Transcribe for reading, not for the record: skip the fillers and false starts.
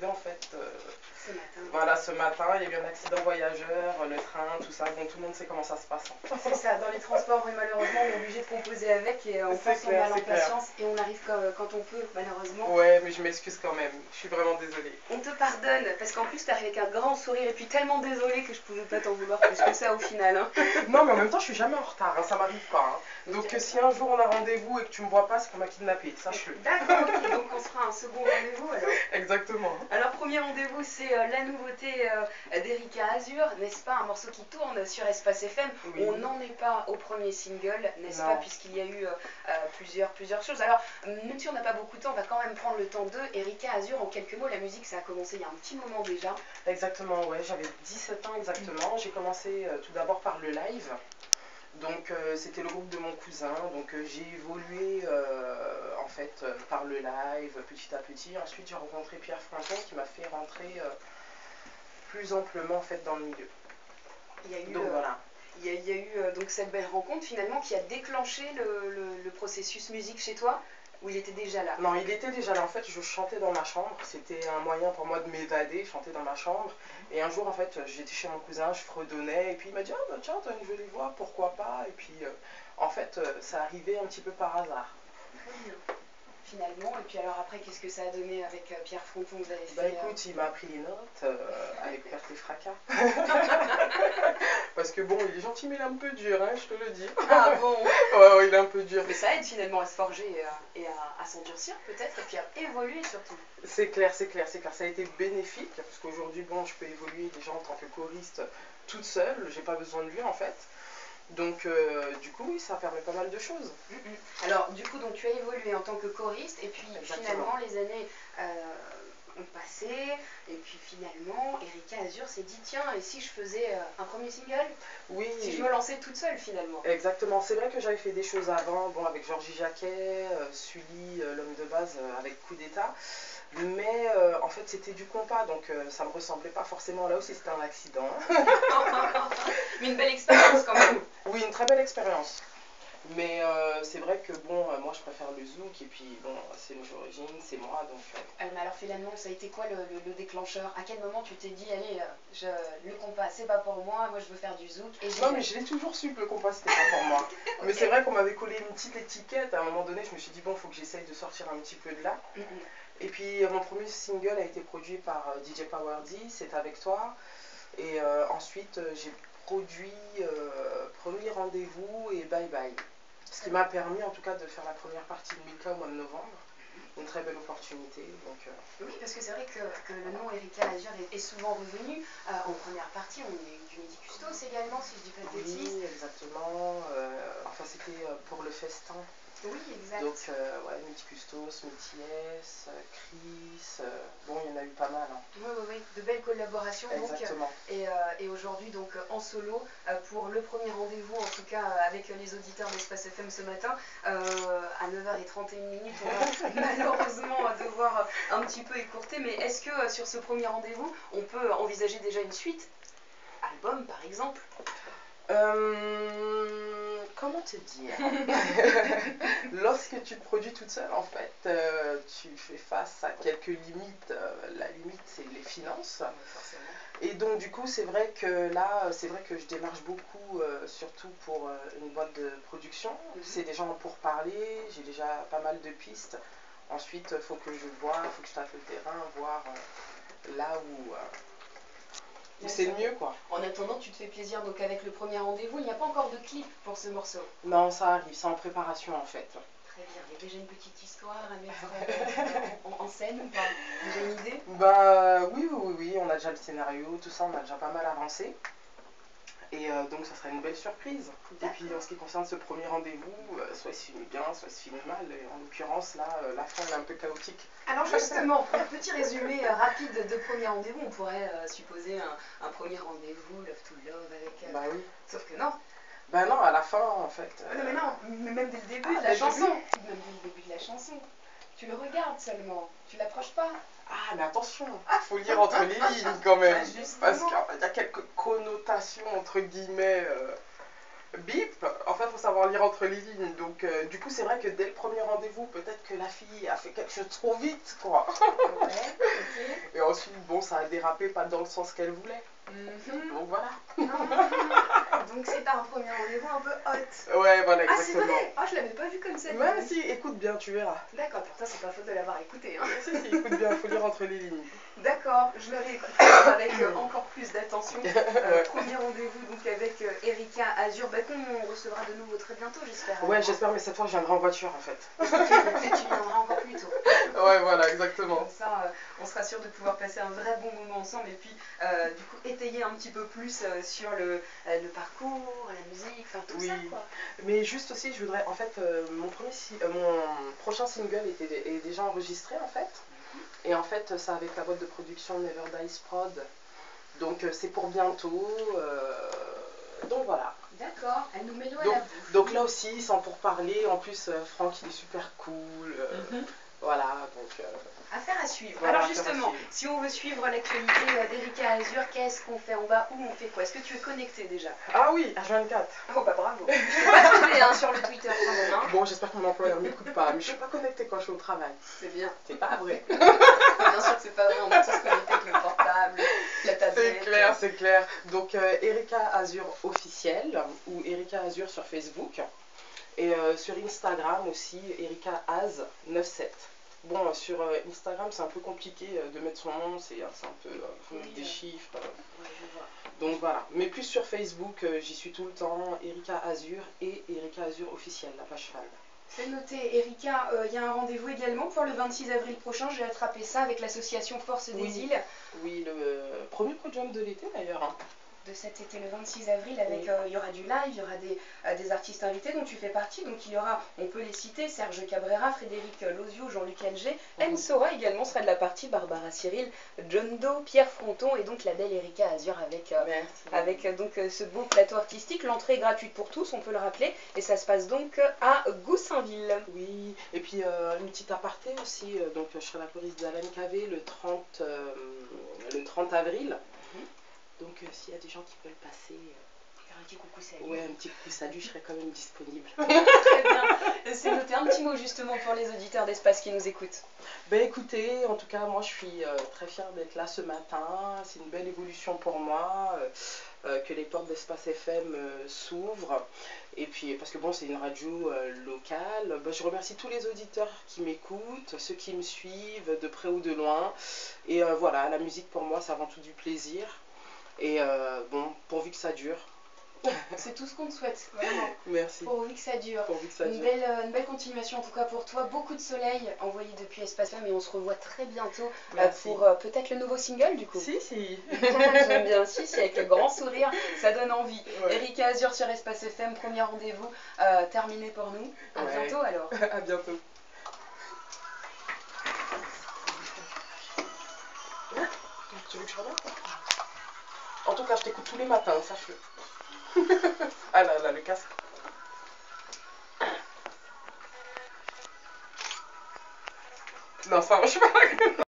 En fait, Ce matin. voilà, ce matin, il y a eu un accident voyageur, le train, tout ça, donc tout le monde sait comment ça se passe. C'est ça, dans les transports, oui, malheureusement, on est obligé de composer avec et on prend son mal en patience et on arrive quand on peut, malheureusement. Ouais, mais je m'excuse quand même, je suis vraiment désolée. On te pardonne, parce qu'en plus, t'arrives avec un grand sourire et puis tellement désolée que je pouvais pas t'en vouloir plus que ça au final. Hein. Non, mais en même temps, je suis jamais en retard, hein, ça m'arrive pas. Hein. Donc Okay. si un jour on a rendez-vous et que tu me vois pas, c'est qu'on m'a kidnappé, sache-le. D'accord, ok, donc on se fera un second rendez-vous alors. Exactement. Alors, premier rendez-vous, c'est la nouveauté d'Erika Azur, n'est-ce pas? Un morceau qui tourne sur Espace FM. Oui. On n'en est pas au premier single, n'est-ce pas? Puisqu'il y a eu plusieurs choses. Alors, même si on n'a pas beaucoup de temps, on va quand même prendre le temps d'eux. Erika Azur, en quelques mots, la musique, ça a commencé il y a un petit moment déjà. Exactement, ouais, j'avais 17 ans exactement. J'ai commencé tout d'abord par le live. Donc c'était le groupe de mon cousin, donc j'ai évolué en fait par le live petit à petit. Ensuite j'ai rencontré Pierre Fronton qui m'a fait rentrer plus amplement en fait dans le milieu. Il y a eu, donc voilà. Il y a eu donc cette belle rencontre finalement qui a déclenché le processus musique chez toi. Ou il était déjà là? Non, il était déjà là. En fait, je chantais dans ma chambre. C'était un moyen pour moi de m'évader, chanter dans ma chambre. Et un jour, en fait, j'étais chez mon cousin, je fredonnais. Et puis, il m'a dit, ah bah tiens, t'as une jolie voix, pourquoi pas? Et puis, en fait, ça arrivait un petit peu par hasard. Très bien. Finalement, et puis alors après, qu'est-ce que ça a donné avec Pierre Fronton? Vous avez fait... Bah écoute, il m'a appris les notes avec perte et fracas. Parce que bon, il est gentil, mais il est un peu dur, hein, je te le dis. Ah bon? Ouais, il est un peu dur. Mais ça aide finalement à se forger et à s'endurcir peut-être, et puis à évoluer surtout. C'est clair, c'est clair, c'est clair. Ça a été bénéfique, parce qu'aujourd'hui, bon, je peux évoluer déjà en tant que choriste toute seule, j'ai pas besoin de lui en fait. Donc, du coup, oui, ça permet pas mal de choses. Alors, du coup, donc, tu as évolué en tant que choriste, et puis Exactement. finalement, les années ont passé, et puis finalement, Erika Azur s'est dit, tiens, et si je faisais un premier single? Oui. Si je me lançais toute seule finalement? Exactement. C'est vrai que j'avais fait des choses avant, bon, avec Georgie Jacquet, Sully, l'homme de base, avec Coup d'État. Mais en fait, c'était du compas, donc ça me ressemblait pas forcément. Là aussi, c'était un accident. Mais une belle expérience quand même. Oui, une très belle expérience. Mais c'est vrai que bon, moi je préfère le zouk et puis bon, c'est mes origines, c'est moi donc. Mais alors finalement, ça a été quoi le déclencheur? À quel moment tu t'es dit, allez, le compas c'est pas pour moi je veux faire du zouk? Et non, mais je l'ai toujours su que le compas c'était pas pour moi. Okay. Mais c'est vrai qu'on m'avait collé une petite étiquette. À un moment donné, je me suis dit, bon, il faut que j'essaye de sortir un petit peu de là. Et puis mon premier single a été produit par DJ Power D, C'est avec toi. Et ensuite, j'ai produit Premier Rendez-vous et Bye Bye. Ce qui m'a permis en tout cas de faire la première partie de Milka au mois de novembre. Une très belle opportunité. Donc, oui, parce que c'est vrai que le nom Erika Azur est souvent revenu. En première partie, on a eu du Midi Custos également, si je dis pas de bêtises. Oui, exactement. Enfin, c'était pour le festin. Oui, exact. Donc, ouais, Midi Custos, Métis, Chris, bon, il y en a eu pas mal. Hein. Oui, de belles collaborations. Exactement. Donc, et aujourd'hui, donc, en solo, pour le premier rendez-vous, en tout cas avec les auditeurs d'Espace FM ce matin, à 9h31, on va malheureusement devoir un petit peu écourter, mais est-ce que sur ce premier rendez-vous, on peut envisager déjà une suite? Album, par exemple? Comment te dire? Lorsque tu te produis toute seule, en fait, tu fais face à quelques limites. La limite, c'est les finances. Forcément. Et donc, du coup, c'est vrai que là, c'est vrai que je démarche beaucoup, surtout pour une boîte de production. C'est des gens pour parler, j'ai déjà pas mal de pistes. Ensuite, il faut que je vois, il faut que je tâte le terrain, voir là où c'est le mieux, quoi. En attendant, tu te fais plaisir donc avec le premier rendez-vous. Il n'y a pas encore de clip pour ce morceau? Non, ça arrive, c'est en préparation en fait. Très bien. Il y a déjà une petite histoire à mettre en scène ou pas? Déjà une idée? Bah oui, on a déjà le scénario, tout ça, on a déjà pas mal avancé. Et donc ça sera une belle surprise. Et puis en ce qui concerne ce premier rendez-vous, soit il se filme bien, soit il se filme mal. Et en l'occurrence, là, la fin est un peu chaotique. Alors justement, un petit résumé rapide de premier rendez-vous. On pourrait supposer un premier rendez-vous, Love to Love, avec... Bah oui. Sauf que non. Bah non, à la fin, en fait... Non mais non, même dès le début de la chanson. Même dès le début de la chanson. Tu le regardes seulement, tu l'approches pas. Ah, mais attention, il faut lire entre les lignes quand même. Parce qu'il y a quelques connotations, entre guillemets, bip. En fait, il faut savoir lire entre les lignes. Donc, du coup, c'est vrai que dès le premier rendez-vous, peut-être que la fille a fait quelque chose trop vite, quoi. Ouais, okay. Et ensuite, bon, ça a dérapé pas dans le sens qu'elle voulait. Donc voilà. Donc c'est un premier rendez-vous un peu hot. Ouais, voilà, Ah, c'est exactement. vrai. Ah, je l'avais pas vu comme ça. Ouais, si, écoute bien, tu verras. D'accord, pourtant c'est pas faute de l'avoir écouté. Hein. Si, écoute bien, il faut lire entre les lignes. D'accord, je le réécouterai avec encore plus d'attention. Ouais. Premier rendez-vous donc avec Erika Azur, qu'on recevra de nouveau très bientôt, j'espère. Ouais, j'espère, mais cette fois, je viendrai en voiture, en fait. Et tu viendras encore plus tôt. Ouais, voilà, exactement. Comme ça, on sera sûr de pouvoir passer un vrai bon moment ensemble et puis du coup étayer un petit peu plus sur le parcours, la musique, enfin tout ça quoi. Mais juste aussi, je voudrais, en fait, mon prochain single est déjà enregistré en fait. Et en fait, c'est avec la boîte de production Never Dies Prod. Donc c'est pour bientôt. Donc voilà. D'accord, elle nous met l'eau à la bouche. Donc là aussi, sans pour parler, en plus Franck il est super cool. Voilà, donc... Affaire à suivre. Voilà, alors justement, si on veut suivre l'actualité d'Erika Azur, qu'est-ce qu'on fait? On va où? On fait quoi? Est-ce que tu es connecté déjà? Ah oui, H24. Oh bah bravo. Je t'ai pas trouvé sur le Twitter quand même. Hein. Bon, j'espère que mon employeur ne m'écoute pas, mais je suis pas connectée quand je suis au travail. C'est bien. C'est pas vrai. Bien sûr que c'est pas vrai, on est tous connectés avec le portable, la tablette. C'est clair, c'est clair. Donc Erika Azur officiel ou Erika Azur sur Facebook. Et sur Instagram aussi, Erika Az 97. Bon, sur Instagram, c'est un peu compliqué de mettre son nom, c'est un peu des chiffres. Ouais, je vois. Donc voilà. Mais plus sur Facebook, j'y suis tout le temps, Erika Azur et Erika Azur officiel, la page fan. C'est noté, Erika, il y a un rendez-vous également pour le 26 avril prochain, j'ai attrapé ça avec l'association Force des Îles. Oui, le premier podium de l'été d'ailleurs. Hein. De cet été, le 26 avril, avec il y aura du live, il y aura des artistes invités dont tu fais partie. Donc il y aura, on peut les citer, Serge Cabrera, Frédéric Lozio, Jean-Luc Alger, M. Sora également sera de la partie, Barbara Cyril, John Doe, Pierre Fronton et donc la belle Erika Azur avec donc ce beau plateau artistique. L'entrée est gratuite pour tous, on peut le rappeler, et ça se passe donc à Goussainville. Oui, et puis une petite aparté aussi, donc je serai la choriste d'Alan Cavé le 30 avril. Donc s'il y a des gens qui veulent passer... Faire un petit coucou salut. Ouais, un petit coucou salut, je serai quand même disponible. Très bien. C'est noté. Un petit mot justement pour les auditeurs d'Espace qui nous écoutent. Ben écoutez, en tout cas, moi je suis très fière d'être là ce matin. C'est une belle évolution pour moi, que les portes d'Espace FM s'ouvrent. Et puis, parce que bon, c'est une radio locale. Ben, je remercie tous les auditeurs qui m'écoutent, ceux qui me suivent de près ou de loin. Et voilà, la musique pour moi, c'est avant tout du plaisir. Et bon, pourvu que ça dure. C'est tout ce qu'on te souhaite, vraiment. Merci. Pourvu que ça dure. Pourvu que ça dure. Une belle continuation en tout cas pour toi. Beaucoup de soleil envoyé depuis Espace FM et on se revoit très bientôt pour peut-être le nouveau single du coup. Si. J'aime bien, si, avec le grand sourire, ça donne envie. Ouais. Erika Azur sur Espace FM, premier rendez-vous terminé pour nous. À bientôt alors. À bientôt. Tu veux que je revienne? En tout cas, je t'écoute tous les matins, sache-le. Ah là, le casque. Non, ça va, je suis pas